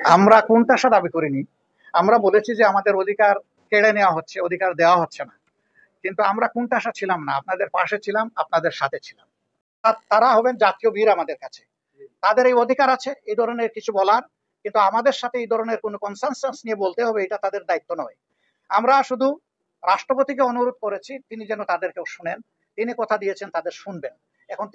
আমরা কোনটাশা দাবি করিনি। আমরা বলেছি যে আমাদের অধিকার কেড়ে নেওয়া হচ্ছে, অধিকার দেওয়া হচ্ছে না। কিন্তু আমরা কোনটাশা ছিলাম না, আপনাদের পাশে ছিলাম, আপনাদের সাথে ছিলাম। তারা হবেন জাতীয় বীর আমাদের কাছে। তাদের এই অধিকার আছে এই ধরনের কিছু বলার, কিন্তু আমাদের সাথে এই ধরনের কোনো কনসেনসাস নিয়ে বলতে হবে এটা তাদের দায়িত্ব নয়। আমরা শুধু রাষ্ট্রপতিকে অনুরোধ করেছি তিনি যেন তাদেরকেও শুনেন। তিনি কথা দিয়েছেন তাদের শুনবেন। এখন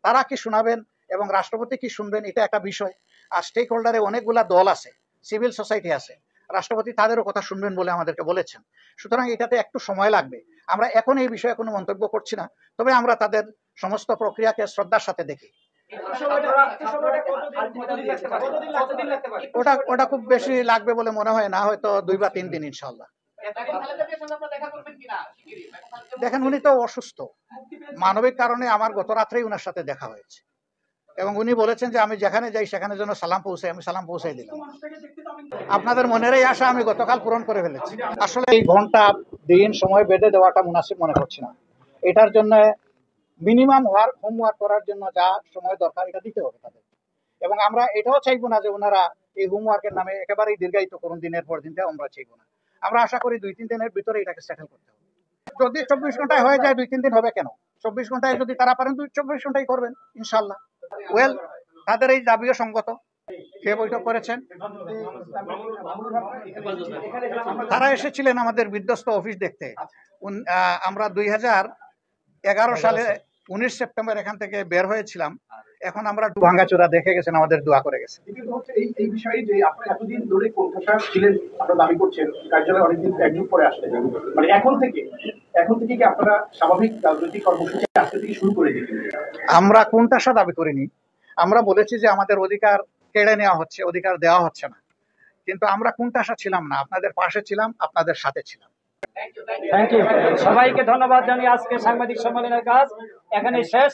তারা কি শোনাবেন এবং রাষ্ট্রপতি কি শুনবেন এটা একটা বিষয়। আর স্টেক হোল্ডারে অনেকগুলা দল আছে, সিভিল সোসাইটি আছে, রাষ্ট্রপতি তাদেরও কথা শুনবেন বলে আমাদেরকে বলেছেন। সুতরাং এটাতে একটু সময় লাগবে। আমরা এখন এই বিষয়ে কোনো মন্তব্য করছি না, তবে আমরা তাদের সমস্ত প্রক্রিয়াকে শ্রদ্ধার সাথে দেখি। ওটা খুব বেশি লাগবে বলে মনে হয় না, হয়তো 2 বা 3 দিন ইনশাল্লাহ। দেখেন উনি তো অসুস্থ, মানবিক কারণে আমার গত রাত্রেই উনার সাথে দেখা হয়েছে এবং উনি বলেছেন যে আমি যেখানে যাই সেখানে যেন সালাম পৌঁছাই, আমি সালাম পৌঁছাই দিলাম। আপনাদের মনেরই আশা আমি গতকাল পূরণ করে ফেলেছি। আসলে এই ঘন্টা দিন সময় বেঁধে দেওয়াটা মুনাসিব মনে করছি না। এটার জন্য মিনিমাম হোমওয়ার্ক করার জন্য যা সময় দরকার এটা দিতে হবে তাদের। এবং আমরা এটাও চাইবো না যে ওনারা এই হোমওয়ার্কের নামে একেবারেই দীর্ঘায়িত করুন দিনের পর দিন, আমরা চাইবো না। আমরা আশা করি 2-3 দিনের ভিতরে এটাকে সেটেল করতে হবে। যদি 24 ঘন্টায় হয়ে যায় 2-3 দিন হবে কেন? 24 ঘন্টায় যদি তারা পারেন 24 ঘন্টায় করবেন ইনশাল্লাহ। ওয়েল, তাদের এই দাবিও সঙ্গত। কে বৈঠক করেছেন? তারা এসেছিলেন আমাদের বিধ্বস্ত অফিস দেখতে। আমরা 2011 সালে 19 সেপ্টেম্বর এখান থেকে বের হয়েছিলাম। এখন আমরা ভাঙ্গাচোরা দেখে গেছেন, আমাদের দোয়া করে গেছেন। এই বিষয়ে যে আপনারা এতদিন ধরে কোণঠাসা ছিলেন, আপনারা দাবি করছেন কার্যালয়ে অনেকদিন একদিন পরে আসলেন, মানে এখন থেকে কি আপনারা স্বাভাবিক রাজনৈতিক কর্মসূচি আজকে থেকে শুরু করে দিলেন? আমরা কোণঠাসা দাবি করিনি। আমরা বলেছি যে আমাদের অধিকার কেড়ে নেওয়া হচ্ছে, অধিকার দেওয়া হচ্ছে না। কিন্তু আমরা কোণঠাসা ছিলাম না, আপনাদের পাশে ছিলাম, আপনাদের সাথে ছিলাম। Thank you. সবাইকে ধন্যবাদ জানিয়ে আজকে সাংবাদিক সম্মেলনের কাজ এখানে শেষ।